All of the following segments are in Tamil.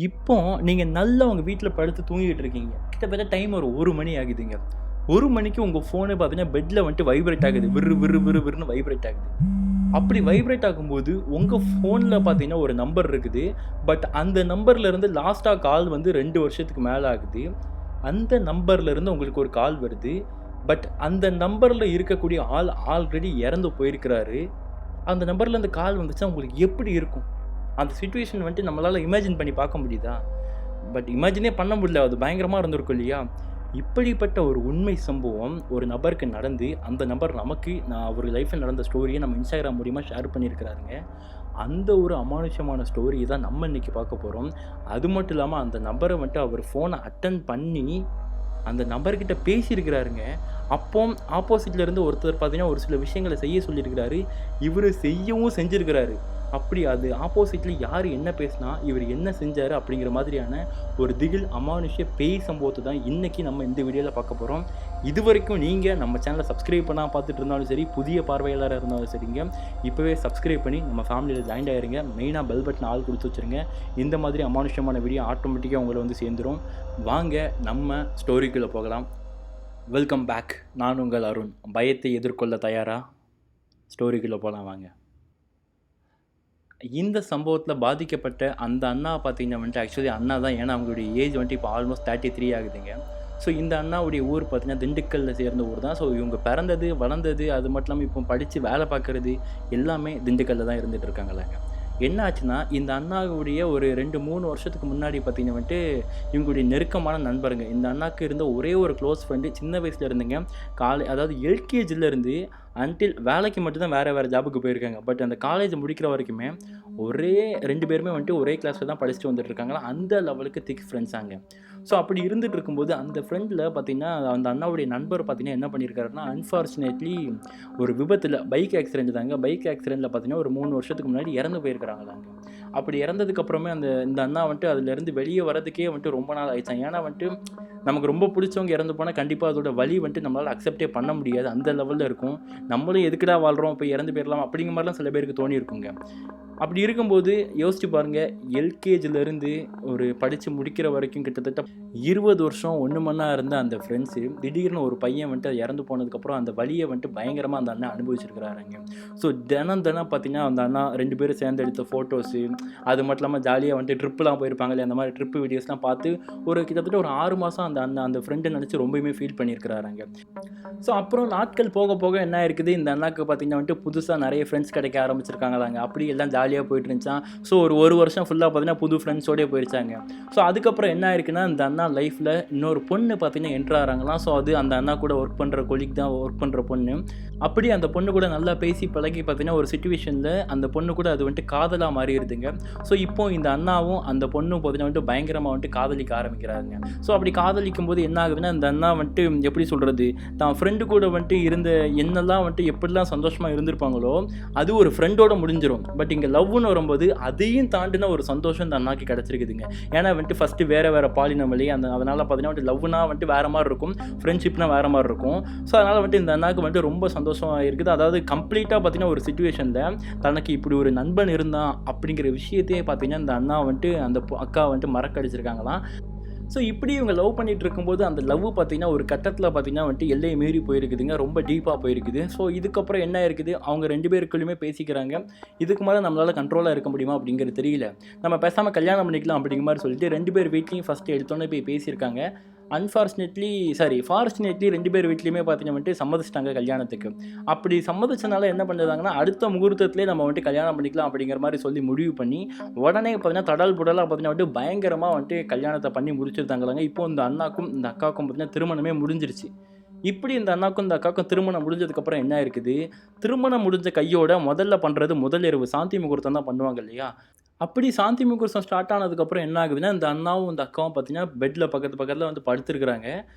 இப்போ நீங்க நல்லா உங்க வீட்ல படுத்து தூங்கிட்டு இருக்கீங்க. கிட்டத்தட்ட டைம் ஒரு 1 மணி ஆகுதுங்க. 1 மணிக்கு உங்க ஃபோனு பார்த்தீங்கன்னா, பெட்ல வந்துட்டு வைப்ரேட் ஆகுது. விர்ரு விர்ரு விர்ரு விர்ருன்னு வைப்ரேட் ஆகுது. அப்படி வைப்ரேட் ஆகும்போது, உங்க ஃபோன்ல பார்த்தீங்கன்னா ஒரு நம்பர் இருக்குது. பட் அந்த நம்பர்ல இருந்து லாஸ்ட்டா கால் வந்து 2 வருஷத்துக்கு மேல ஆகுது. அந்த நம்பர்ல இருந்து உங்களுக்கு ஒரு கால் வருது. பட் அந்த நம்பர்ல இருக்கக்கூடிய ஆள் ஆல்ரெடி இறந்து போயிருக்கிறாரு. அந்த நம்பர்ல இருந்து கால் வந்துச்சுன்னா உங்களுக்கு எப்படி இருக்கும்? அந்த சிச்சுவேஷன் வந்துட்டு நம்மளால இமேஜின் பண்ணி பார்க்க முடியுதா? பட் இமேஜினே பண்ண முடியல. அது பயங்கரமா இருந்திருக்கும் இல்லையா? இப்படிப்பட்ட ஒரு உண்மை சம்பவம் ஒரு நபருக்கு நடந்து, அந்த நபர் நமக்கு அவரு லைஃப்ல நடந்த ஸ்டோரிய நம்ம Instagram மூலியமா ஷேர் பண்ணியிருக்கிறாருங்க. அந்த ஒரு அமானுஷ்யமான ஸ்டோரி தான் நம்ம இன்னைக்கு பார்க்க போறோம். அது மட்டும் இல்லாம அந்த நபர வந்துட்டு அவர் ஃபோன அட்டெண்ட் பண்ணி, அந்த நபர்கிட்ட பேசியிருக்கிறாருங்க. அப்போ ஆப்போசிட்ல இருந்து ஒருத்தர் பார்த்தீங்கன்னா, ஒரு சில விஷயங்கள செய்ய சொல்லியிருக்கிறாரு. இவரு செய்யவும் செஞ்சிருக்கிறாரு. அப்படி அது ஆப்போசிட்ல யாரு என்ன பேசினா, இவரு என்ன செஞ்சாரு அப்படிங்கிற மாதிரியான ஒரு திகில், அமானுஷ்ய பேய் சம்பவத்த தான் இன்னைக்கு நம்ம இந்த வீடியோல பார்க்க போறோம். இதுவரைக்கும் நீங்க நம்ம சேனல சப்ஸ்கிரைப் பண்ணாம பார்த்துட்டு இருந்தாலும் சரி, புதிய பார்வையாளரா இருந்தாலும் சரிங்க, இப்பவே சப்ஸ்கிரைப் பண்ணி நம்ம ஃபேமிலியில ஜாயின் ஆயிருங்க. மெயினா பெல் பட்டன் ஆல் குடுத்து வச்சுருங்க. இந்த மாதிரி அமானுஷ்யமான வீடியோ ஆட்டோமேட்டிக்கா உங்கள வந்து சேர்ந்துரும். வாங்க நம்ம ஸ்டோரிக்குள்ள போகலாம். Welcome back. நான் உங்கள் அருண். பயத்தை எதிர்கொள்ள தயாரா? ஸ்டோரிக்குள்ள போலாம் வாங்க. இந்த சம்பவத்தில பாதிக்கப்பட்ட அந்த அண்ணா பார்த்தீங்கன்னா வந்துட்டு ஆக்சுவலி அண்ணா தான். ஏன்னா அவங்களுடைய ஏஜ் வந்துட்டு இப்போ ஆல்மோஸ்ட் 33 ஆகுதுங்க. ஸோ இந்த அண்ணாவுடைய ஊர் பார்த்தீங்கன்னா திண்டுக்கல்ல சேர்ந்த ஊர் தான். ஸோ இவங்க பிறந்தது, வளர்ந்தது, அது மட்டும் இல்லாம இப்போ படிச்சு வேலை பார்க்குறது எல்லாமே திண்டுக்கல்ல தான் இருந்துட்டு இருக்காங்களாங்க. என்ன ஆச்சுன்னா, இந்த அண்ணாவுடைய ஒரு 2, 3 வருஷத்துக்கு முன்னாடி பார்த்தீங்கன்னா வந்துட்டு, இவங்களுடைய நெருக்கமான நண்பருங்க. இந்த அண்ணாக்கு இருந்த ஒரே ஒரு க்ளோஸ் ஃப்ரெண்டு சின்ன வயசுல இருந்துங்க. அதாவது எல்கேஜில இருந்து அன்டில் வேலைக்கு மட்டும் தான் வேற வேற ஜாபுக்கு போயிருக்காங்க. பட் அந்த காலேஜ் முடிக்கிற வரைக்குமே ஒரே 2 பேருமே வந்துட்டு ஒரே கிளாஸ்ல தான் படிச்சுட்டு வந்துட்டு இருக்காங்களா. அந்த லெவலுக்கு திக் ஃப்ரெண்ட்ஸாங்க. ஸோ அப்படி இருந்துட்டு இருக்கும்போது, அந்த ஃப்ரெண்ட்ல பார்த்தீங்கன்னா, அந்த அண்ணாவுடைய நண்பர் பார்த்தீங்கன்னா என்ன பண்ணியிருக்காருன்னா, அன்ஃபார்ச்சுனேட்லி ஒரு விபத்துல பைக் ஆக்சிடென்ட் தாங்க. பைக் ஆக்சிடென்ட்ல பார்த்தீங்கன்னா, ஒரு 3 வருஷத்துக்கு முன்னாடி இறந்து போயிருக்கிறாங்களாங்க. அப்படி இறந்ததுக்கு அப்புறமே இந்த அண்ணா வந்துட்டு அதுலேருந்து வெளிய வரதுக்கே வந்துட்டு ரொம்ப நாள் ஆயிடுச்சாம். ஏன்னா வந்துட்டு, நமக்கு ரொம்ப புடிச்சவங்க இறந்து போனா கண்டிப்பா அதோட வலி வந்துட்டு நம்மளால அக்செப்டே பண்ண முடியாது. அந்த லெவல்ல இருக்கும். நம்மளும் எதுக்குடா வாழ்றோம்? போய் இறந்து போயிரலாம் அப்படிங்கிற மாரிலாம் சில பேருக்கு தோணியிருக்குங்க. அப்படி இருக்கும்போது யோசிச்சு பாருங்க, எல்கேஜிலேருந்து ஒரு படிச்சு முடிக்கிற வரைக்கும் கிட்டத்தட்ட 20 வருஷம் ஒண்ணு மண்ணா இருந்த அந்த ஃப்ரெண்ட்ஸு, திடீர்னு ஒரு பையன் வந்துட்டு இறந்து போனதுக்கப்புறம் அந்த வலிய வந்துட்டு பயங்கரமா அந்த அண்ணன் அனுபவிச்சிருக்கிறாருங்க. ஸோ தினம் தினம் பார்த்தீங்கன்னா, அந்த அண்ணா 2 பேரும் சேர்ந்து எடுத்த ஃபோட்டோஸு, அது மட்டும் இல்லாம ஜாலியா வந்துட்டு ட்ரிப்லாம் போயிருப்பாங்க இல்லையா? அந்த மாரி ட்ரிப் வீடியோஸ்லாம் பார்த்து கிட்டத்தட்ட ஒரு 6 மாசம் அந்த ஃப்ரெண்ட நெனச்சு ரொம்பவுமே ஃபீல் பண்ணியிருக்கிறாருங்க. ஸோ அப்புறம் நாட்கள் போக போக என்ன ஆயிருக்குது, இந்த அண்ணாக்கு பார்த்தீங்கன்னா வந்துட்டு புதுசா நெறைய ஃப்ரெண்ட்ஸ் கிடைக்க ஆரம்பிச்சிருக்காங்களாங்க. அப்படி எல்லாம் ஜாலியா போயிட்டு இருந்துச்சாம். ஸோ ஒரு வருஷம் ஃபுல்லா பார்த்தீங்கன்னா புது ஃப்ரெண்ட்ஸோடயே போயிருச்சாங்க. ஸோ அதுக்கப்புறம் என்ன ஆயிருக்குன்னா, இந்த அண்ணா லைஃப்ல இன்னொரு பொண்ணு பார்த்தீங்கன்னா என்டர் ஆகுறாங்களாம். ஸோ அது அந்த அண்ணா கூட ஒர்க் பண்ற கொலீக் தான் ஒர்க் பண்ற பொண்ணு. அப்படி அந்த பொண்ணு கூட நல்லா பேசி பழகி பார்த்தீங்கன்னா, ஒரு சிச்சுவேஷன்ல அந்த பொண்ணு கூட அது வந்துட்டு காதலா மாறிருதுங்க. ஸோ இப்போ இந்த அண்ணாவும் அந்த பொண்ணும் பார்த்தீங்கன்னா வந்துட்டு பயங்கரமா வந்துட்டு காதலிக்க ஆரம்பிக்கிறாங்க. ஸோ அப்படி காதலிக்கும்போது என்ன ஆகுதுன்னா, இந்த அண்ணா வந்துட்டு எப்படி சொல்றது, தான் ஃப்ரெண்டு கூட வந்துட்டு இருந்த என்னெல்லாம் வந்துட்டு எப்படிலாம் சந்தோஷமா இருந்திருப்பாங்களோ, அது ஒரு ஃப்ரெண்டோட முடிஞ்சிரும். பட் இங்க லவ்வுன்னு வரும்போது அதையும் தாண்டின ஒரு சந்தோஷம் இந்த அண்ணாக்கு கிடைச்சிருக்குதுங்க. ஏன்னா வந்துட்டு ஃபர்ஸ்ட்டு வேற வேற பாலினம் இல்லையா, அதனால பார்த்தீங்கன்னா வந்துட்டு லவ்வுனா வந்துட்டு வேற மாரி இருக்கும். ஃப்ரெண்ட்ஷிப்னா வேற மாரி இருக்கும். ஸோ அதனால வந்துட்டு இந்த அண்ணாக்கு வந்துட்டு ரொம்ப சந்தோஷமா இருக்குது. அதாவது கம்ப்ளீட்டா பார்த்தீங்கன்னா ஒரு சிச்சுவேஷன்ல தனக்கு இப்படி ஒரு நண்பன் இருந்தான் அப்படிங்கிற விஷயத்தையே பார்த்தீங்கன்னா, இந்த அண்ணா வந்துட்டு அந்த அக்கா வந்துட்டு மறக்கடிச்சிருக்காங்களாம். ஸோ இப்படி இவங்க லவ் பண்ணிட்டு இருக்கும்போது, அந்த லவ் பார்த்தீங்கன்னா, ஒரு கட்டத்தில பார்த்தீங்கன்னா வந்துட்டு எல்லைய மீறி போயிருக்குதுங்க. ரொம்ப டீப்பா போயிருக்குது. ஸோ இதுக்கப்புறம் என்ன இருக்குது, அவங்க 2 பேருக்குள்ளயுமே பேசிக்கிறாங்க. இதுக்கு மேல நம்மளால கண்ட்ரோலா இருக்க முடியுமா அப்படிங்கிறது தெரியல. நம்ம பேசாம கல்யாணம் பண்ணிக்கலாம் அப்படிங்கிற மாரி சொல்லிட்டு 2 பேர் வீட்லயும் ஃபர்ஸ்ட்டு எடுத்தோனே போய் பேசியிருக்காங்க. ஃபார்ச்சுனேட்லி 2 பேர் வீட்லயுமே பார்த்தீங்கன்னா வந்துட்டு சம்மதிச்சுட்டாங்க கல்யாணத்துக்கு. அப்படி சம்மதிச்சனால என்ன பண்ணிருந்தாங்கன்னா, அடுத்த முகூர்த்தத்திலே நம்ம வந்துட்டு கல்யாணம் பண்ணிக்கலாம் அப்படிங்கிற மாரி சொல்லி முடிவு பண்ணி, உடனே பார்த்தீங்கன்னா தடால் புடலா பார்த்தீங்கன்னா வந்துட்டு பயங்கரமா வந்துட்டு கல்யாணத்த பண்ணி முடிச்சிருந்தாங்களாங்க. இப்போ இந்த அண்ணாக்கும், இந்த அக்காவுக்கும் பார்த்தீங்கன்னா திருமணமே முடிஞ்சிருச்சு. இப்படி இந்த அண்ணாக்கும், இந்த அக்காவுக்கும் திருமணம் முடிஞ்சதுக்கப்புறம் என்ன இருக்குது, திருமணம் முடிஞ்ச கையோட முதல்ல பண்றது முதல் இரவு சாந்தி முகூர்த்தம் தான் பண்ணுவாங்க இல்லையா? அப்படி சாந்தி முகூர்த்தம் ஸ்டார்ட் ஆனதுக்கப்புறம் என்ன ஆகுதுன்னா, இந்த அண்ணாவும், இந்த அக்காவும் பார்த்தீங்கன்னா, பெட்ல பக்கத்து பக்கத்துல வந்து படுத்துருக்குறாங்க.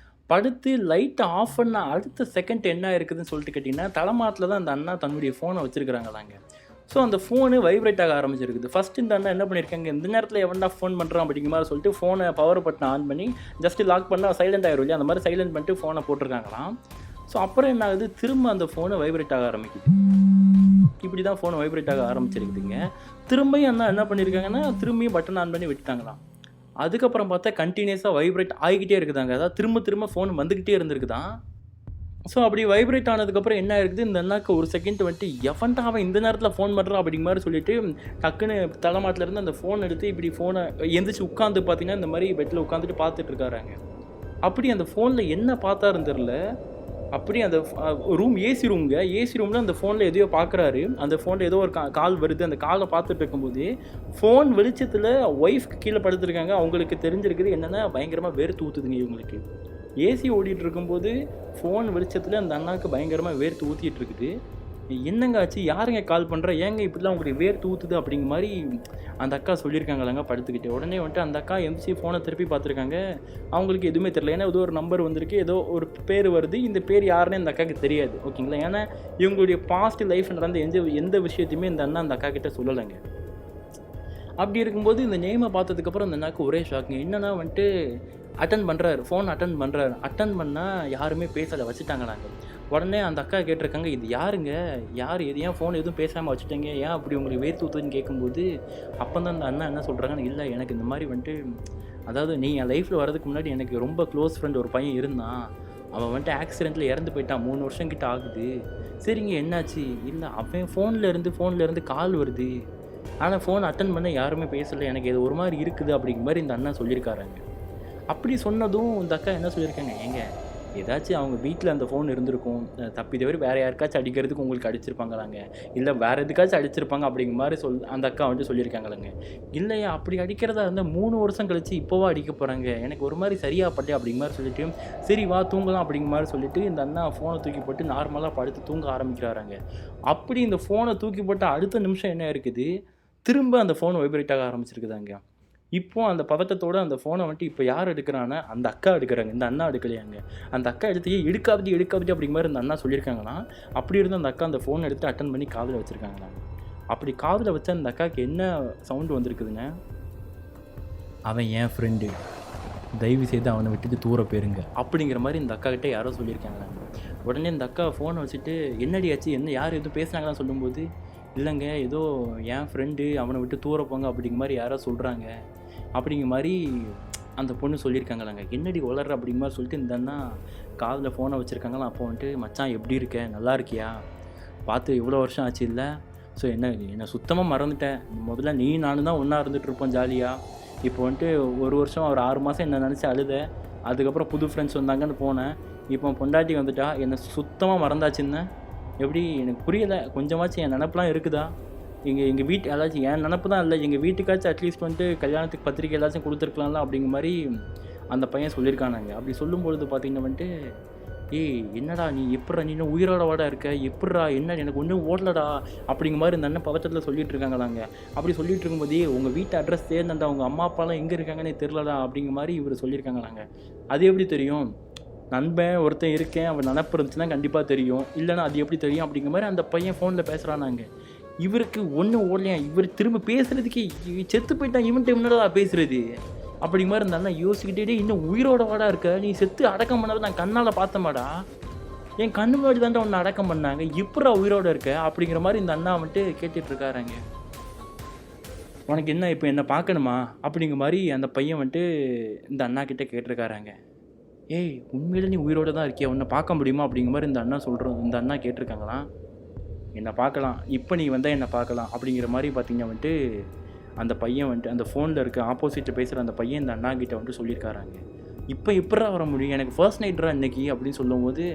படுத்து லைட்ட ஆஃப் பண்ண அடுத்த செகண்ட் என்ன ஆயிருக்குதுன்னு சொல்லிட்டு கேட்டீங்கன்னா, தலமாட்ல தான் அந்த அண்ணா தன்னுடைய ஃபோன வச்சிருக்காங்களாங்க. ஸோ அந்த ஃபோனு வைப்ரேட் ஆக ஆரம்பிச்சிருக்குது. ஃபர்ஸ்ட்டு இந்த அண்ணா என்ன பண்ணியிருக்காங்க, இந்த நேரத்தில எவன்டா ஃபோன் பண்ணுறான் அப்படிங்கிற மாரி சொல்லிட்டு ஃபோன பவர் பட்டன ஆன் பண்ணி ஜஸ்ட் லாக் பண்ணா சைலண்ட் ஆயிரும் இல்லையா? அந்த மாரி சைலண்ட் பண்ணிட்டு ஃபோன போட்டுருக்காங்களாம். ஸோ அப்புறம் என்ன ஆகுது, திரும்ப அந்த ஃபோனு வைப்ரேட் ஆக ஆரம்பிக்குது. இப்படி தான் ஃபோன் வைப்ரேட் ஆக ஆரம்பிச்சிருக்குதுங்க. திரும்பியும் அண்ணா என்ன பண்ணியிருக்காங்கன்னா, திரும்பியும் பட்டன் ஆன் பண்ணி விட்டுட்டாங்களாம். அதுக்கப்புறம் பார்த்தா கன்டினியூஸா வைப்ரேட் ஆகிக்கிட்டே இருக்குதாங்க. அதாவது திரும்ப திரும்ப ஃபோன் வந்துகிட்டே இருந்திருக்குதாம். ஸோ அப்படி வைப்ரேட் ஆனதுக்கப்புறம் என்ன ஆயிருக்குது, இந்த அண்ணாக்கு ஒரு செகண்ட் வந்துட்டு, "எவன்டா அவன் இந்த நேரத்தில ஃபோன் பண்றான்?" அப்படிங்கிற மாரி சொல்லிட்டு, டக்குன்னு தலைமாட்டுல இருந்து அந்த ஃபோன் எடுத்து இப்படி ஃபோன எந்திரிச்சு உட்காந்து பார்த்தீங்கன்னா, இந்த மாரி பெட்ல உட்காந்துட்டு பார்த்துட்டு இருக்காராங்க. அப்படி அந்த ஃபோன்ல என்ன பார்த்தாருன்னு தெரியல. அப்படியே அந்த ரூம் ஏசி ரூம்ங்க. ஏசி ரூம்ல அந்த ஃபோன்ல எதையோ பார்க்குறாரு. அந்த ஃபோன்ல ஏதோ ஒரு கால் வருது. அந்த கால பார்த்துட்டு இருக்கும்போது, ஃபோன் வெளிச்சத்தில ஒய்ஃப்க்கு கீழ படுத்துருக்காங்க. அவங்களுக்கு தெரிஞ்சிருக்குது என்னன்னா, பயங்கரமா வேர்த்து ஊத்துதுங்க இவங்களுக்கு. ஏசி ஓடிட்டு இருக்கும்போது, ஃபோன் வெளிச்சத்தில அந்த அண்ணாவுக்கு பயங்கரமா வேர்த்து ஊத்திட்டு இருக்குது. "என்னங்க ஆச்சு? யாருங்க கால் பண்றா? ஏங்க இப்படிலாம் உங்களுக்கு வேர்த்து ஊத்துது?" அப்படிங்கிற மாரி அந்த அக்கா சொல்லியிருக்காங்களாங்க படுத்துக்கிட்டு. உடனே வந்துட்டு அந்த அக்கா எந்திரிச்சு ஃபோன திருப்பி பார்த்துருக்காங்க. அவங்களுக்கு எதுவுமே தெரியல. ஏன்னா ஏதோ ஒரு நம்பர் வந்திருக்கு. ஏதோ ஒரு பேர் வருது. இந்த பேர் யாருன்னே அந்த அக்காவுக்கு தெரியாது. ஓகேங்களா? ஏன்னா இவங்களுடைய பாஸ்ட் லைஃப் நடந்த எந்த விஷயத்தையுமே இந்த அண்ணா அந்த அக்கா கிட்ட சொல்லலைங்க. அப்படி இருக்கும்போது இந்த நேம பார்த்ததுக்கப்புறம் அந்த அண்ணாவுக்கு ஒரே ஷாக்குங்க. என்னன்னா வந்துட்டு அட்டெண்ட் பண்றாரு. ஃபோன் அட்டெண்ட் பண்றாரு. அட்டெண்ட் பண்ணா யாருமே பேசல. வச்சுட்டாங்களாங்க. உடனே அந்த அக்கா கேட்டிருக்காங்க, "இது யாருங்க? யார் இது? ஏன் ஃபோன் எதுவும் பேசாம வச்சுட்டீங்க? ஏன் அப்படி உங்களுக்கு வேர்த்து ஊத்துதுன்னு?" கேட்கும்போது, அப்பதான் அந்த அண்ணா என்ன சொல்றாங்கன்னா, "இல்ல எனக்கு இந்த மாரி வந்துட்டு அதாவது நீ என் லைஃப்ல வர்றதுக்கு முன்னாடி எனக்கு ரொம்ப க்ளோஸ் ஃப்ரெண்ட் ஒரு பையன் இருந்தான். அவன் வந்துட்டு ஆக்சிடென்ட்ல இறந்து போயிட்டான். 3 வருஷம் கிட்ட ஆகுது." "சரிங்க என்னாச்சு?" "இல்ல அவன் ஃபோன்ல இருந்து கால் வருது. ஆனா ஃபோன் அட்டெண்ட் பண்ண யாருமே பேசல. எனக்கு இது ஒரு மாரி இருக்குது." அப்படிங்கிற மாரி இந்த அண்ணா சொல்லியிருக்காருங்க. அப்படி சொன்னதும் இந்த அக்கா என்ன சொல்லியிருக்காங்க, "ஏங்க ஏதாச்சும் அவங்க வீட்ல அந்த ஃபோன் இருந்திருக்கும். தப்பி தவறி வேற யாருக்காச்சும் அடிக்கிறதுக்கு உங்களுக்கு அடிச்சிருப்பாங்களாங்க. இல்ல வேற எதுக்காச்சும் அடிச்சிருப்பாங்க." அப்படிங்கிற மாரி அந்த அக்கா வந்துட்டு சொல்லியிருக்காங்களாங்க. "இல்லையா அப்படி அடிக்கிறதா இருந்தா 3 வருஷம் கழிச்சு இப்போவா அடிக்க போறாங்க? எனக்கு ஒரு மாரி சரியா படல." அப்படிங்கிற மாரி சொல்லிட்டு, "சரி வா தூங்கலாம்." அப்படிங்கிற மாரி சொல்லிட்டு இந்த அண்ணா ஃபோன தூக்கி போட்டு நார்மலா படுத்து தூங்க ஆரம்பிக்கிறாராங்க. அப்படி இந்த ஃபோன தூக்கி போட்ட அடுத்த நிமிஷம் என்ன இருக்குது, திரும்ப அந்த ஃபோன் வைப்ரேட் ஆக ஆரம்பிச்சிருக்குதாங்க. இப்போ அந்த பதட்டத்தோட அந்த ஃபோன வந்துட்டு இப்ப யார் எடுக்குறான்னா, அந்த அக்கா எடுக்குறாங்க. இந்த அண்ணா எடுக்கலையாங்க. அந்த அக்கா எடுத்து "ஏய் எடுக்காதடி, எடுக்காதடி" அப்படிங்கிற மாரி அந்த அண்ணா சொல்லியிருக்காங்களாம். அப்படி இருந்தும் அந்த அக்கா அந்த ஃபோன் எடுத்து அட்டெண்ட் பண்ணி காதுல வச்சிருக்காங்களாம். அப்படி காதுல வச்ச அந்த அக்காவுக்கு என்ன சவுண்ட் வந்திருக்குதுங்க, "அவன் என் ஃப்ரெண்டு. தயவு செய்து அவன விட்டுட்டு தூர போயிருங்க." அப்படிங்கிற மாரி இந்த அக்காகிட்ட யாரோ சொல்லியிருக்காங்களாங்க. உடனே இந்த அக்கா ஃபோன வச்சுட்டு, "என்னடி ஆச்சு? என்ன யார் எதுவும் பேசுனாங்களான்னு?" சொல்லும்போது, "இல்லங்க ஏதோ என் ஃப்ரெண்டு அவன விட்டு தூர போங்க அப்படிங்கிற மாரி யாரோ சொல்றாங்க." அப்படிங்கிற மாரி அந்த பொண்ணு சொல்லியிருக்காங்களாங்க. "என்னடி ஒளர்ற?" அப்படிங்கிற மாரி சொல்லிட்டு இந்த அண்ணா காதுல ஃபோன வச்சிருக்காங்களாம். அப்போ வந்துட்டு, "மச்சான் எப்படி இருக்க? நல்லா இருக்கியா? பார்த்து இவ்வளோ வருஷம் ஆச்சுல்ல? ஸோ என்ன சுத்தமா மறந்துட்டேன். முதல்ல நீ நானும் தான் ஒண்ணா இருந்துட்டு இருப்போம் ஜாலியா. இப்போ வந்துட்டு 1 வருஷம் ஒரு 6 மாசம் என்ன நெனச்சு அழுத. அதுக்கப்புறம் புது ஃப்ரெண்ட்ஸ் வந்தாங்கன்னு போனேன். இப்போ பொண்டாட்டி வந்துட்டா. என்ன சுத்தமா மறந்தாச்சுன்னேன். எப்படி எனக்கு புரியல. கொஞ்சமாச்சும் என் நெனப்புலாம் இருக்குதா? எங்க எங்க வீட்டு அதாச்சும் என் நெனப்பு தான் இல்ல. எங்க வீட்டுக்காச்சும் அட்லீஸ்ட் வந்துட்டு கல்யாணத்துக்கு பத்திரிக்கை ஏதாச்சும் குடுத்துருக்கலாம்ல." அப்படிங்கிற மாரி அந்த பையன் சொல்லியிருக்கானாங்க. அப்படி சொல்லும்பொழுது பார்த்தீங்கன்னா வந்துட்டு, "ஏய் என்னடா நீ எப்புட்றா நீ இன்னும் உயிரோடவாடா இருக்க? எப்புட்றா என்ன எனக்கு ஒண்ணும் ஓடலடா." அப்படிங்கிற மாரி இந்த அண்ணன் பதட்டத்துல சொல்லிட்டு இருக்காங்களாங்க. அப்படி சொல்லிட்டு இருக்கும்போது, "ஏய் உங்க வீட்டு அட்ரஸ் தேடுனேன்டா. உங்க அம்மா, அப்பாலாம் எங்க இருக்காங்கன்னே தெரியலடா." அப்படிங்கிற மாரி இவரு சொல்லியிருக்காங்களாங்க. "அது எப்படி தெரியும்? நண்பன் ஒருத்தன் இருக்கேன். அவன் நெனப்பு இருந்துச்சுன்னா கண்டிப்பா தெரியும். இல்லன்னா அது எப்படி தெரியும்?" அப்படிங்கிற மாரி அந்த பையன் ஃபோன்ல பேசுறானாங்க. இவருக்கு ஒண்ணும் ஓடலையாம். இவரு திரும்ப பேசுறதுக்கே செத்து போயிட்டான் இவன்ட்ட என்னடா பேசுறது? அப்படிங்கிற மாரி இந்த அண்ணன் யோசிச்சுக்கிட்டே, "டேய் இன்னும் உயிரோடவாடா இருக்க? நீ செத்து அடக்கம் பண்ணத நான் கண்ணால பார்த்தேன்டா. என் கண்ணு முன்னாடி தான்டா உன்ன அடக்கம் பண்ணாங்க. எப்புட்றா உயிரோட இருக்க?" அப்படிங்கிற மாரி இந்த அண்ணா வந்துட்டு கேட்டுட்டு இருக்காருங்க. "உனக்கு என்ன இப்ப என்ன பார்க்கணுமா?" அப்படிங்கிற மாரி அந்த பையன் வந்துட்டு இந்த அண்ணா கிட்ட கேட்டிருக்காராங்க. "ஏய் உண்மையிலே நீ உயிரோட தான் இருக்கியா? உன்ன பார்க்க முடியுமா?" அப்படிங்கிற மாரி இந்த அண்ணா கேட்டிருக்காங்களாம். "என்ன பார்க்கலாம். இப்ப நீ வந்தா என்ன பார்க்கலாம்." அப்படிங்கிற மாரி பார்த்தீங்கன்னா வந்துட்டு, அந்த பையன் வந்துட்டு அந்த ஃபோன்ல இருக்க ஆப்போசிட்ல பேசுற அந்த பையன் இந்த அண்ணாகிட்ட வந்துட்டு சொல்லியிருக்காராங்க. "இப்ப எப்புட்றா வர முடியும்? எனக்கு ஃபர்ஸ்ட் நைட்ரா இன்னைக்கு." அப்படின்னு சொல்லும்போது,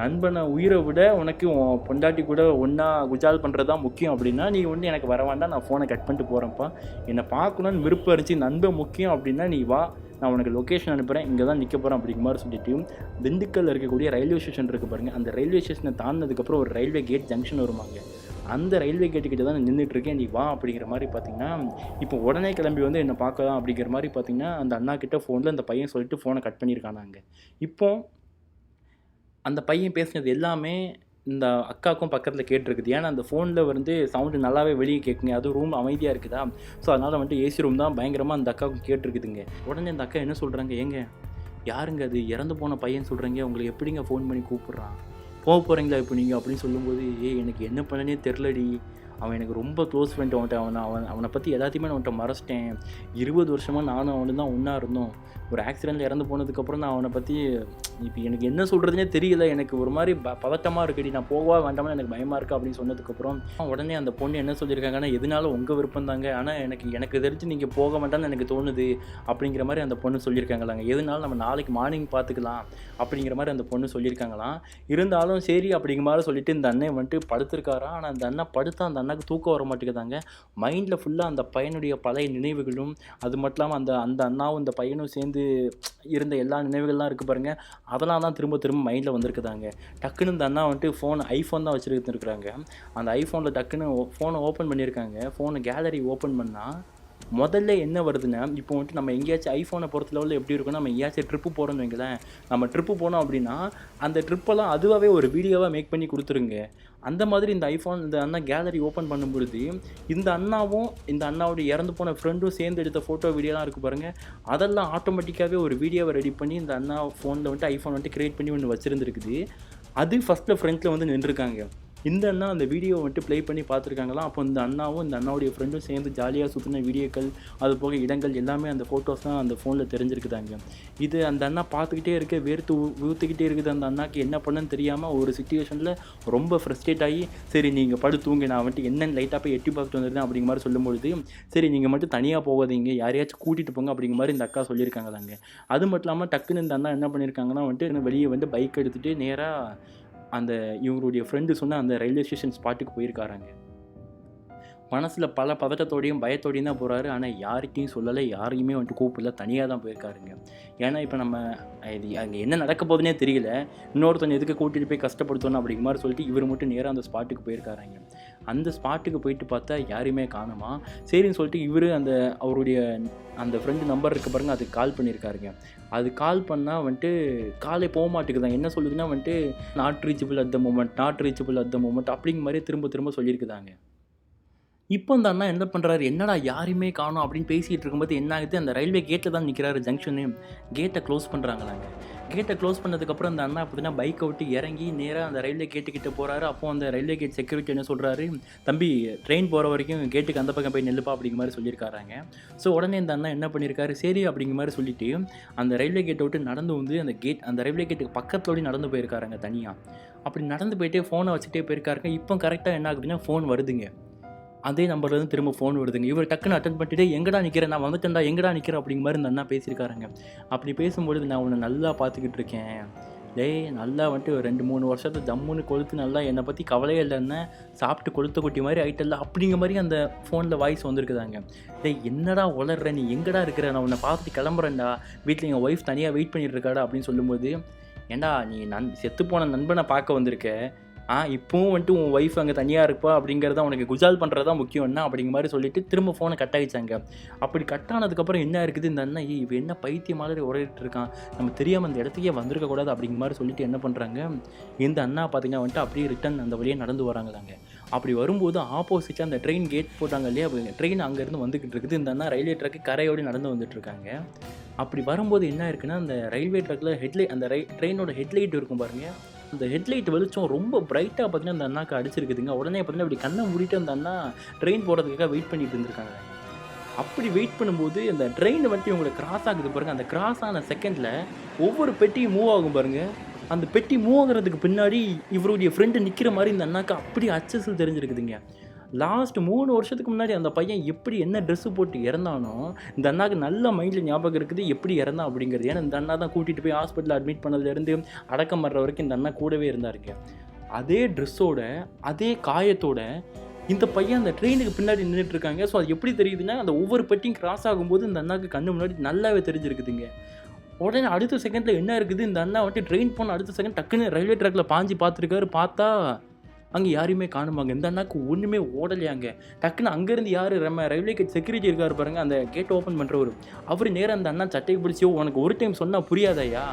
"நண்பன உயிர விட உனக்கு உன் பொண்டாட்டி கூட ஒண்ணா குஜால் பண்றது தான் முக்கியம் அப்படின்னா, நீ வந்து எனக்கு வர வேண்டாம். நான் ஃபோன கட் பண்ணிட்டு போறேன்ப்பா. என்ன பார்க்கணும்னு விருப்பம் இருந்துச்சு, நண்பன் முக்கியம் அப்படின்னா நீ வா. நான் உனக்கு லொகேஷன் அனுப்புறேன். இங்க தான் நிக்க போறேன்." அப்படிங்கிற மாரி சொல்லிட்டு, திண்டுக்கல்ல இருக்கக்கூடிய ரயில்வே ஸ்டேஷன் இருக்கு பாருங்க. அந்த ரயில்வே ஸ்டேஷன தாண்டுனதுக்கப்புறம் ஒரு ரயில்வே கேட் ஜங்ஷன் வருமாங்க. அந்த ரயில்வே கேட்டு கிட்ட தான் நான் நின்னுட்டு இருக்கேன். நீ வா அப்படிங்கிற மாரி பார்த்தீங்கன்னா, இப்போ உடனே கிளம்பி வந்து என்ன பார்க்கலாம் அப்படிங்கிற மாரி பார்த்தீங்கன்னா, அந்த அண்ணா கிட்ட ஃபோன்ல அந்த பையன் சொல்லிட்டு ஃபோன கட் பண்ணியிருக்கானாங்க. இப்போ அந்த பையன் பேசினது எல்லாமே இந்த அக்காவுக்கும் பக்கத்தில கேட்டிருக்குது. ஏன்னா, அந்த ஃபோன்ல வந்து சவுண்டு நல்லாவே வெளிய கேட்குங்க. அதுவும் ரூம் அமைதியா இருக்குதா, ஸோ அதனால வந்துட்டு ஏசி ரூம் தான் பயங்கரமா அந்த அக்காவுக்கு கேட்டிருக்குதுங்க. உடனே அந்த அக்கா என்ன சொல்றாங்க, "ஏங்க யாருங்க அது? இறந்து போன பையன் சொல்றீங்க. உங்கள எப்படிங்க ஃபோன் பண்ணி கூப்பிடுறான்? போறீங்களா இப்போ நீங்க?" அப்படின்னு சொல்லும்போது, "ஏய் எனக்கு என்ன பண்ணனே தெரிலடி." அவன் எனக்கு ரொம்ப க்ளோஸ் ஃப்ரெண்ட். அவனை பற்றி எல்லாத்தையுமே நான் அவன்கிட்ட மறைச்சிட்டேன். 20 வருஷமாக நானும் அவனும் தான் ஒன்றா இருந்தோம். ஒரு ஆக்சிடெண்ட்டில் இறந்து போனதுக்கப்புறம் நான் அவனை பற்றி இப்போ எனக்கு என்ன சொல்கிறதுனே தெரியல. எனக்கு ஒரு மாதிரி பதட்டமாக இருக்குடி, நான் போகவா வேண்டாமா, எனக்கு பயமாக இருக்குது அப்படின்னு சொன்னதுக்கப்புறம் உடனே அந்த பொண்ணு என்ன சொல்லியிருக்காங்கன்னா, எதுனாலும் உங்கள் விருப்பம் தாங்க, ஆனால் எனக்கு தெரிஞ்சு நீங்கள் போக வேண்டாம்னு எனக்கு தோணுது அப்படிங்கிற மாதிரி அந்த பொண்ணு சொல்லியிருக்காங்களாங்க. எதுனாலும் நம்ம நாளைக்கு மார்னிங் பார்த்துக்கலாம் அப்படிங்கிற மாதிரி அந்த பொண்ணு சொல்லியிருக்காங்களாம். இருந்தாலும் சரி அப்படிங்கிற மாதிரி சொல்லிட்டு இந்த அண்ணன் வந்துட்டு படுத்திருக்காராம். ஆனால் அந்த அண்ணா படுத்தா அந்த அண்ணாக்கு தூக்கம் வர மாட்டேங்குதாங்க. மைண்டில் ஃபுல்லாக அந்த பையனுடைய பழைய நினைவுகளும், அது மட்டும் இல்லாமல் அந்த அண்ணாவும் இந்த பையனும் சேர்ந்து இருந்த எல்லா நினைவுகள்லாம் இருக்குது பாருங்க, அதெல்லாம் தான் திரும்ப திரும்ப மைண்டில் வந்திருக்குதாங்க. டக்குன்னு இந்த அண்ணா வந்துட்டு ஐஃபோன் தான் வச்சுருந்துருக்குறாங்க. அந்த ஐஃபோனில் டக்குன்னு ஃபோனை ஓப்பன் பண்ணியிருக்காங்க. ஃபோனை கேலரி ஓப்பன் பண்ணால் முதல்ல என்ன வருதுன்னா, இப்போ வந்துட்டு நம்ம எங்கேயாச்சும் ஐஃபோனை பொறுத்த லெவலில் எப்படி இருக்குன்னா, நம்ம எங்கேயாச்சும் ட்ரிப்பு போகிறோன்னு வைங்களேன், நம்ம ட்ரிப்பு போனோம் அப்படின்னா அந்த ட்ரிப்பெல்லாம் அதுவாகவே ஒரு வீடியோவாக மேக் பண்ணி கொடுத்துருங்க. அந்த மாதிரி இந்த அண்ணா கேலரி ஓப்பன் பண்ணும்பொழுது இந்த அண்ணாவும் இந்த அண்ணாவுடைய இறந்து போன ஃப்ரெண்டும் சேர்ந்து எடுத்த ஃபோட்டோ வீடியோலாம் இருக்குது பாருங்கள், அதெல்லாம் ஆட்டோமேட்டிக்காகவே ஒரு வீடியோவை ரெடி பண்ணி இந்த அண்ணா ஃபோனில் வந்துட்டு ஐஃபோன் வந்துட்டு க்ரியேட் பண்ணி ஒன்று வச்சுருந்துருக்குது. அது ஃபஸ்ட்டில் ஃப்ரண்ட்டில் வந்து நின்றுருக்காங்க. இந்த அண்ணா அந்த வீடியோ வந்துட்டு ப்ளே பண்ணி பார்த்துருக்காங்களாம். அப்போ இந்த அண்ணாவும் இந்த அண்ணாவுடைய ஃப்ரெண்டும் சேர்ந்து ஜாலியாக சுற்றின வீடியோக்கள், அது போக இடங்கள் எல்லாமே அந்த ஃபோட்டோஸ்லாம் அந்த ஃபோனில் தெரிஞ்சிருக்குதாங்க. இது அந்த அண்ணா பார்த்துக்கிட்டே இருக்க வேர்த்து ஊற்றிக்கிட்டே இருக்குது. அந்த அண்ணாக்கு என்ன பண்ணுன்னு தெரியாமல் ஒரு சிச்சுவேஷனில் ரொம்ப ஃப்ரஸ்ட்ரேட் ஆகி, சரி நீங்கள் படுத்தூங்க, நான் வந்துட்டு என்னென்னு லைட்டாக போய் எட்டி பார்த்துட்டு வந்துருந்தேன் அப்படிங்கிற மாதிரி சொல்லும்பொழுது, சரி நீங்கள் மட்டும் தனியாக போகாதீங்க, யாரையாச்சும் கூட்டிகிட்டு போங்க அப்படிங்கிற மாதிரி இந்த அக்கா சொல்லியிருக்காங்களாங்க. அது மட்டும் இல்லாமல் டக்குன்னு இந்த அண்ணா என்ன பண்ணியிருக்காங்கன்னா வந்துட்டு வெளியே வந்து பைக் எடுத்துகிட்டு நேராக அந்த இவங்களுடைய ஃப்ரெண்டு சொன்ன அந்த ரயில்வே ஸ்டேஷன் ஸ்பாட்டுக்கு போயிருக்காராங்க. மனசில் பல பதட்டத்தோடையும் பயத்தோடையும் தான் போகிறாரு. ஆனால் யார்கிட்டையும் சொல்லலை, யாரையுமே வந்துட்டு கூப்பிடல, தனியாக தான் போயிருக்காருங்க. ஏன்னா இப்போ நம்ம இது அங்கே என்ன நடக்க போகுதுன்னே தெரியல, இன்னொருத்தவங்க எதுக்கு கூட்டிகிட்டு போய் கஷ்டப்படுத்தணும் அப்படிங்கிற மாதிரி சொல்லிட்டு இவர் மட்டும் நேராக அந்த ஸ்பாட்டுக்கு போயிருக்காருங்க. அந்த ஸ்பாட்டுக்கு போயிட்டு பார்த்தா யாரையுமே காணுமா. சரின்னு சொல்லிட்டு இவர் அவருடைய அந்த ஃப்ரெண்டு நம்பர் இருக்குது பாருங்க, அதுக்கு கால் பண்ணியிருக்காருங்க. அது கால் பண்ணால் வந்துட்டு காலே போக மாட்டேங்குதாங்க. என்ன சொல்லுதுன்னா வந்துட்டு not reachable at the moment அப்படிங்கிற மாதிரி திரும்ப திரும்ப சொல்லியிருக்குதாங்க. இப்போ அந்த அண்ணா என்ன பண்ணுறாரு, என்னடா யாரையுமே காணோம் அப்படின்னு பேசிகிட்டு இருக்கும்போது என்ன ஆகுது, அந்த ரயில்வே கேட்டில் தான் நிற்கிறாரு ஜங்ஷனு. கேட்டை க்ளோஸ் பண்ணுறாங்களாங்க. கேட்டை க்ளோஸ் பண்ணதுக்கப்புறம் அந்த அண்ணா பார்த்தீங்கன்னா பைக்கை விட்டு இறங்கி நேராக அந்த ரயில்வே கேட்டுக்கிட்ட போகிறாரு. அப்போது அந்த ரயில்வே கேட் செக்யூரிட்டி என்ன சொல்கிறாரு, தம்பி ட்ரெயின் போகிற வரைக்கும் கேட்டுக்கு அந்த பக்கம் போய் நெல்லுப்பா அப்படிங்கிற மாதிரி சொல்லியிருக்காங்க. ஸோ உடனே இந்த அண்ணா என்ன பண்ணியிருக்காரு, சரி அப்படிங்கிற மாதிரி சொல்லிவிட்டு அந்த ரயில்வே கேட்டை விட்டு நடந்து வந்து அந்த ரயில்வே கேட்டுக்கு பக்கத்தோடு நடந்து போயிருக்காருங்க தனியாக. அப்படி நடந்து போயிட்டே ஃபோனை வச்சுட்டே போயிருக்காருங்க. இப்போ கரெக்டாக என்ன ஆகுதுன்னா ஃபோன் வருதுங்க. அதே நம்பர்லேருந்து திரும்ப ஃபோன் வருதுங்க. இவர் டக்குன்னு அட்டன் பண்ணிட்டு, எங்கடா நிற்கிறேன், நான் வந்துட்டேன்டா, எங்கடா நிற்கிறேன் அப்படிங்கிற மாதிரி இந்த அண்ணா பேசியிருக்காருங்க. அப்படி பேசும்பொழுது, நான் உன்னை நல்லா பார்த்துக்கிட்டு இருக்கேன், டேய் நல்லா வந்துட்டு 2-3 வருஷத்தை ஜம்முன்னு கொளுத்து, நல்லா என்னை பற்றி கவலையே இல்லைன்னு சாப்பிட்டு கொளுத்த குட்டி மாதிரி ஆகிட்டல அப்படிங்கிற மாதிரி அந்த ஃபோனில் வாய்ஸ் வந்திருக்குதாங்க. டேய் என்னடா உளர்ற, நீ எங்கடா இருக்கிற, நான் உன்னை பார்த்துட்டு கிளம்புறேன்டா, வீட்டில் எங்கள் ஒய்ஃப் தனியாக வெயிட் பண்ணிட்டு இருக்காடா அப்படின்னு சொல்லும்போது, ஏண்டா நீ செத்துப்போன நண்பனை பார்க்க வந்திருக்க, இப்போவும் வந்துட்டு உன் ஒய்ஃப் அங்கே தனியாக இருப்பா அப்படிங்கிறத உனக்கு குஜால் பண்ணுறது தான் முக்கியம் என்ன அப்படிங்கிற மாதிரி சொல்லிட்டு திரும்ப ஃபோனை கட் ஆகிச்சாங்க. அப்படி கட் ஆனதுக்கப்புறம் என்ன இருக்குது, இந்த அண்ணன் இவ என்ன பைத்தியம் மாதிரி உரையிட்டு இருக்கான், நம்ம தெரியாமல் அந்த இடத்துக்கே வந்திருக்கக்கூடாது அப்படிங்கிற மாதிரி சொல்லிட்டு என்ன பண்ணுறாங்க, இந்த அண்ணா பார்த்தீங்கன்னா வந்துட்டு அப்படியே ரிட்டன் அந்த வழியாக நடந்து வராங்களாங்க. அப்படி வரும்போது ஆப்போசிட்டில் அந்த ட்ரெயின் கேட் போட்டாங்க இல்லையா, ட்ரெயின் அங்கேருந்து வந்துக்கிட்டு இருக்குது. இந்த அண்ணா ரயில்வே ட்ராக்கு கரையோடு நடந்து வந்துட்டுருக்காங்க. அப்படி வரும்போது என்ன இருக்குன்னா, அந்த ரயில்வே ட்ராக்கில் அந்த ட்ரெயினோட ஹெட்லைட் இருக்கும் பாருங்கள், அந்த ஹெட்லைட் வெளிச்சம் ரொம்ப பிரைட்டாக பார்த்தீங்கன்னா அந்த அண்ணாக்கு அடிச்சிருக்குதுங்க. உடனே பார்த்தீங்கன்னா இப்படி கண்ணை மூடிட்டு அந்த அண்ணா ட்ரெயின் போகிறதுக்காக வெயிட் பண்ணிட்டு இருந்திருக்காங்க. அப்படி வெயிட் பண்ணும்போது அந்த ட்ரெயின் வந்துட்டு இவங்களை கிராஸ் ஆகுது பாருங்கள். அந்த கிராஸ் ஆன செகண்டில் ஒவ்வொரு பெட்டியும் மூவ் ஆகும் பாருங்கள். அந்த பெட்டி மூவ் ஆகுறதுக்கு பின்னாடி இவருடைய ஃப்ரெண்டு நிற்கிற மாதிரி இந்த அண்ணாக்கு அப்படி அச்சஸில் தெரிஞ்சிருக்குதுங்க. லாஸ்ட் 3 வருஷத்துக்கு முன்னாடி அந்த பையன் எப்படி என்ன ட்ரெஸ்ஸு போட்டு இறந்தானோ இந்த அண்ணாவுக்கு நல்ல மைண்டில் ஞாபகம் இருக்குது எப்படி இறந்தான் அப்படிங்கிறது. ஏன்னா இந்த அண்ணா தான் கூட்டிகிட்டு போய் ஹாஸ்பிட்டலில் அட்மிட் பண்ணதுலேருந்து அடக்கம் பண்ணுற வரைக்கும் இந்த அண்ணா கூடவே இருந்தாருங்க. அதே ட்ரெஸ்ஸோட அதே காயத்தோட இந்த பையன் அந்த ட்ரெயினுக்கு பின்னாடி நின்றுட்டுருக்காங்க. ஸோ அது எப்படி தெரியுதுன்னா, அந்த ஒவ்வொரு பெட்டியும் கிராஸ் ஆகும்போது இந்த அண்ணாவுக்கு கண்ணு முன்னாடி நல்லாவே தெரிஞ்சிருக்குதுங்க. உடனே அடுத்த செகண்டில் என்ன இருக்குது, இந்த அண்ணா வந்துட்டு ட்ரெயின் போன அடுத்த செகண்ட் டக்குன்னு ரயில்வே ட்ராக்கில் பாஞ்சு பார்த்துருக்காரு. பார்த்தா அங்கே யாரையுமே காணுமாங்க. இந்த அண்ணாக்கு ஒன்றுமே ஓடலையாங்க. டக்குன்னு அங்கேருந்து யார் ரயில்வே கேட் செக்யூரிட்டி இருக்கார் பாருங்கள், அந்த கேட் ஓப்பன் பண்ணுறவர், அவர் நேராக அந்த அண்ணா சட்டையை பிடிச்சி, உனக்கு ஒரு டைம் சொன்னால் புரியாதையா,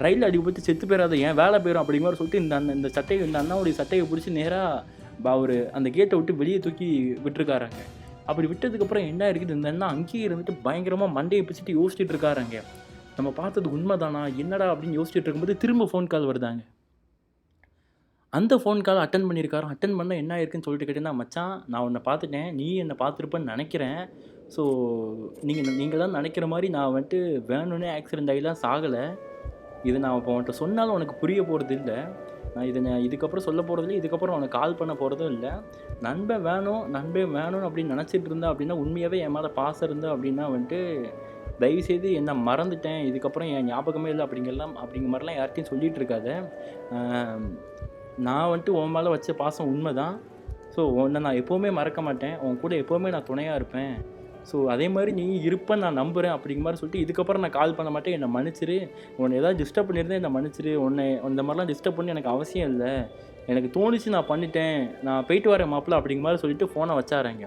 ரயில் அடிபட்டு செத்து போயிடாத, ஏன் வேலை போயிடும் அப்படிங்கிற மாதிரி சொல்லிட்டு இந்த அண்ணாவுடைய சட்டையை பிடிச்சி நேராக அவர் அந்த கேட்டை விட்டு வெளியே தூக்கி விட்டுருக்காராங்க. அப்படி விட்டதுக்கப்புறம் என்ன இருக்குது, இந்த அண்ணா அங்கேயே இருந்துட்டு பயங்கரமாக மண்டையை பிடிச்சிட்டு யோசிச்சுட்டு இருக்காராங்க. நம்ம பார்த்தது உண்மைதானா என்னடா அப்படின்னு யோசிச்சுட்டு இருக்கும்போது திரும்ப ஃபோன் கால் வருதாங்க. அந்த ஃபோன் கால் அட்டெண்ட் பண்ணியிருக்காரு. அட்டெண்ட் பண்ணா என்ன ஆயிருக்குன்னு சொல்லிட்டு கேட்டீங்கன்னா, "மச்சான் நான் உன்ன பார்த்துட்டேன். நீ என்ன பார்த்துருப்பன்னு நெனைக்கிறேன். ஸோ நீங்க தான் நெனைக்கிற மாரி நான் வந்துட்டு வேணும்னே ஆக்சிடென்ட் ஆகிலாம் சாகல. இத நான் இப்போ உன்ட்ட சொன்னாலும் உனக்கு புரிய போறது இல்ல. நான் இதுக்கப்புறம் சொல்ல போறதில்ல. இதுக்கப்புறம் உனக்கு கால் பண்ண போறதும் இல்ல. நண்பன் வேணும் அப்படின்னு நெனச்சிட்டு இருந்தா அப்படின்னா, உண்மையாவே என் மேல பாசம் இருந்தா அப்படின்னா வந்துட்டு, தயவுசெய்து என்ன மறந்துட்டேன். இதுக்கப்புறம் என் ஞாபகமே இல்ல அப்படிங்கிற மாரிலாம் யார்ட்டயும் சொல்லிட்டு இருக்காத. அ நான் வந்துட்டு உன் மேல வச்ச பாசம் உண்மதான். ஸோ உன்ன நான் எப்பவுமே மறக்க மாட்டேன். உன் கூட எப்பவுமே நான் துணையா இருப்பேன். ஸோ அதே மாரி நீ இருப்பன்னு நான் நம்புறேன் அப்படிங்கிற மாரி சொல்லிட்டு, இதுக்கப்புறம் நான் கால் பண்ண மாட்டேன். என்ன மன்னிச்சிரு. உன்ன ஏதாவது டிஸ்டர்ப் பண்ணியிருந்தா என்ன மன்னிச்சிரு. இந்த மாரிலாம் டிஸ்டர்ப் பண்ண எனக்கு அவசியம் இல்ல. எனக்கு தோணுச்சு நான் பண்ணிட்டேன். நான் போயிட்டு வரேன் மாப்ள அப்படிங்கிற மாரி சொல்லிட்டு ஃபோன வச்சாருங்க.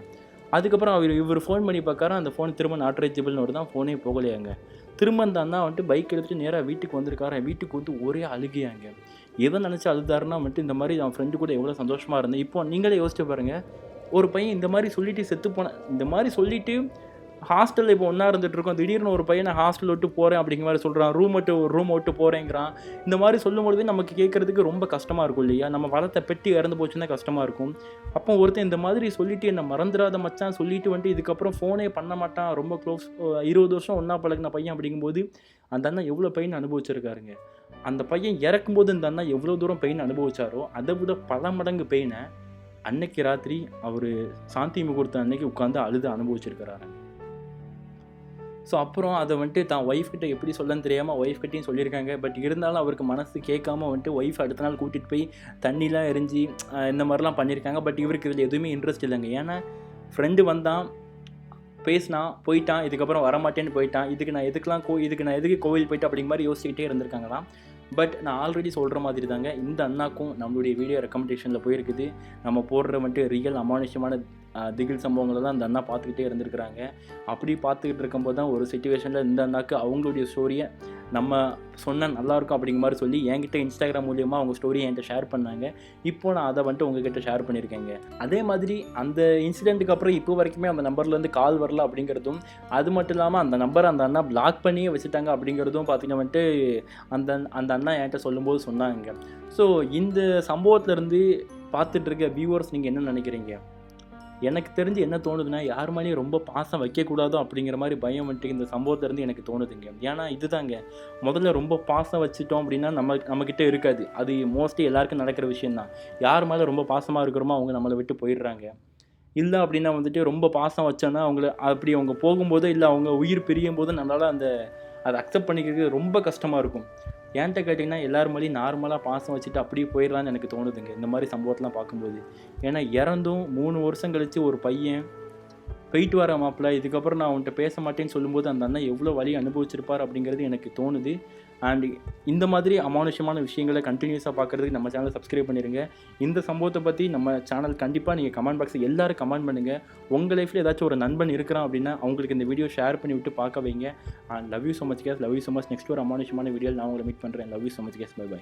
அதுக்கப்புறம் இவரு ஃபோன் பண்ணி பார்க்காராம். அந்த ஃபோன் திரும்ப நாட் ரீச்சபிள்னு வருதாம். ஃபோனே போகலையாங்க. திரும்ப அந்த அண்ணா வந்துட்டு பைக் எடுத்துட்டு நேரா வீட்டுக்கு வந்திருக்காராம். வீட்டுக்கு வந்து ஒரே அழுகையாங்க. எத நெனச்சு அழுதாருன்னா வந்துட்டு, இந்த மாரி அவன் ஃப்ரெண்டு கூட எவ்வளோ சந்தோஷமா இருந்தேன். இப்போ நீங்களே யோசிச்சு பாருங்க. ஒரு பையன் இந்த மாரி சொல்லிட்டு செத்து போன இந்த மாரி சொல்லிட்டு ஹாஸ்டல்ல இப்போ ஒண்ணா இருந்துட்டு இருக்கோம். திடீர்னு ஒரு பையன் நான் ஹாஸ்டல் விட்டு போறேன் அப்படிங்கிற மாரி சொல்றான். ரூம் விட்டு போறேங்கிறான். இந்த மாரி சொல்லும்பொழுது நமக்கு கேட்கறதுக்கு ரொம்ப கஷ்டமா இருக்கும் இல்லையா? நம்ம வளர்த்த பெட்டு இறந்து போச்சுன்னா கஷ்டமா இருக்கும். அப்போ ஒருத்தன் இந்த மாதிரி சொல்லிட்டு என்ன மறந்துறாத மச்சான் சொல்லிட்டு வந்துட்டு இதுக்கப்புறம் ஃபோனே பண்ண மாட்டான். ரொம்ப க்ளோஸ் 20 வருஷம் ஒண்ணா பழகுன பையன் அப்படிங்கும்போது, அந்த அண்ணன் எவ்வளோ பெயின் அனுபவிச்சிருக்காருங்க. அந்த பையன் இறக்கும்போது இந்த அண்ணா எவ்வளோ தூரம் பெயின் அனுபவிச்சாரோ, அத விட பல மடங்கு பெயின அன்னைக்கு ராத்திரி அவரு சாந்தி முகூர்த்தம் அன்னைக்கு உட்கார்ந்து அழுது அனுபவிச்சிருக்கிறாரு. ஸோ அப்புறம் அத வந்துட்டு தான் ஒய்ஃப் கிட்ட எப்படி சொல்லன்னு தெரியாம ஒய்ஃப் கிட்டயும் சொல்லியிருக்காங்க. பட் இருந்தாலும் அவருக்கு மனசு கேட்காம வந்துட்டு ஒய்ஃப் அடுத்த நாள் கூட்டிட்டு போய் தண்ணிலாம் எரிஞ்சு இந்த மாரிலாம் பண்ணியிருக்காங்க. பட் இவருக்கு இதில எதுவுமே இன்ட்ரெஸ்ட் இல்லங்க. ஏன்னா ஃப்ரெண்டு வந்தான், பேசினான், போயிட்டான். இதுக்கப்புறம் வரமாட்டேன்னு போயிட்டான். இதுக்கு நான் எதுக்கு கோவில் போயிட்டு அப்படிங்கிற மாரி யோசிச்சுக்கிட்டே இருந்திருக்காங்களாம். பட் நான் ஆல்ரெடி சொல்ற மாதிரி தாங்க, இந்த அண்ணாக்கும் நம்மளுடைய வீடியோ ரெக்கமெண்டேஷன்ல போயிருக்குது. நம்ம போடுற வந்துட்டு ரியல் அமானுஷ்யமான திகில் சம்பவங்கள தான் அந்த அண்ணா பார்த்துக்கிட்டே இருந்திருக்கிறாங்க. அப்படி பார்த்துக்கிட்டு இருக்கும்போது தான் ஒரு சிச்சுவேஷன்ல இந்த அண்ணாக்கு அவங்களுடைய ஸ்டோரிய நம்ம சொன்னா நல்லாயிருக்கும் அப்படிங்கிற மாரி சொல்லி என்கிட்ட Instagram மூலியமா அவங்க ஸ்டோரிய என்கிட்ட ஷேர் பண்ணாங்க. இப்போ நான் அத வந்துட்டு உங்ககிட்ட ஷேர் பண்ணியிருக்கேங்க. அதே மாதிரி அந்த இன்சிடென்ட்க்கு அப்புறம் இப்போ வரைக்குமே அந்த நம்பர்லேருந்து கால் வரல அப்படிங்கிறதும், அது மட்டும் இல்லாம அந்த நம்பர அந்த அண்ணா பிளாக் பண்ணியே வச்சுட்டாங்க அப்படிங்கிறதும் பார்த்தீங்கன்னா வந்துட்டு அந்த அந்த அண்ணா என்கிட்ட சொல்லும்போது சொன்னாங்க. ஸோ இந்த சம்பவத்திலருந்து பார்த்துட்டு இருக்க வியூவர்ஸ் நீங்க என்ன நினைக்கிறீங்க? எனக்கு தெரிஞ்சு என்ன தோணுதுன்னா, யார் மேலேயும் ரொம்ப பாசம் வைக்கக்கூடாதோ அப்படிங்கிற மாரி பயம் வந்துட்டு இந்த சம்பவத்திலருந்து எனக்கு தோணுதுங்க. ஏன்னா இதுதாங்க, முதல்ல ரொம்ப பாசம் வச்சுட்டோம் அப்படின்னா நம்மகிட்ட இருக்காது. அது மோஸ்ட்லி எல்லாருக்கும் நடக்கிற விஷயம் தான். யார் மேலே ரொம்ப பாசமாக இருக்கிறோமோ அவங்க நம்மளை விட்டு போயிடுறாங்க. இல்ல அப்படின்னா வந்துட்டு ரொம்ப பாசம் வச்சோன்னா அவங்க போகும்போதோ, இல்ல அவங்க உயிர் பிரியும்போது நம்மளால அத அக்செப்ட் பண்ணிக்கிறதுக்கு ரொம்ப கஷ்டமா இருக்கும். ஏன்ட்ட கேட்டீங்கன்னா, எல்லார் மேலயும் நார்மலா பாசம் வச்சுட்டு அப்படியே போயிடலான்னு எனக்கு தோணுதுங்க. இந்த மாரி சம்பவத்தலாம் பார்க்கும்போது. ஏன்னா இறந்தும் 3 வருஷம் கழிச்சு ஒரு பையன் போயிட்டு வரேன் மாப்ள, இதுக்கப்புறம் நான் உன்ட்ட பேச மாட்டேன்னு சொல்லும்போது, அந்த அண்ணன் எவ்வளோ வலி அனுபவிச்சிருப்பார் அப்படிங்கிறது எனக்கு தோணுது. அண்ட் இந்த மாதிரி அமானுஷ்யமான விஷயங்கள கன்டினியூஸா பார்க்கறதுக்கு நம்ம சேனலை சப்ஸ்கிரைப் பண்ணிருங்க. இந்த சம்பவத்த பத்தி நம்ம சேனல் கண்டிப்பா நீங்க கமெண்ட் பாக்ஸ்ல எல்லாரும் கமெண்ட் பண்ணுங்க. உங்க லைஃப்ல ஏதாச்சும் ஒரு நண்பன் இருக்கிறான் அப்படின்னா, அவங்களுக்கு இந்த வீடியோ ஷேர் பண்ணி விட்டு பார்க்க வைங்க. And love you so much guys. Love you so much. Next ஒரு அமானுஷ்யமான வீடியோல நான் உங்களை மீட் பண்றேன். Love you so much guys. Bye by.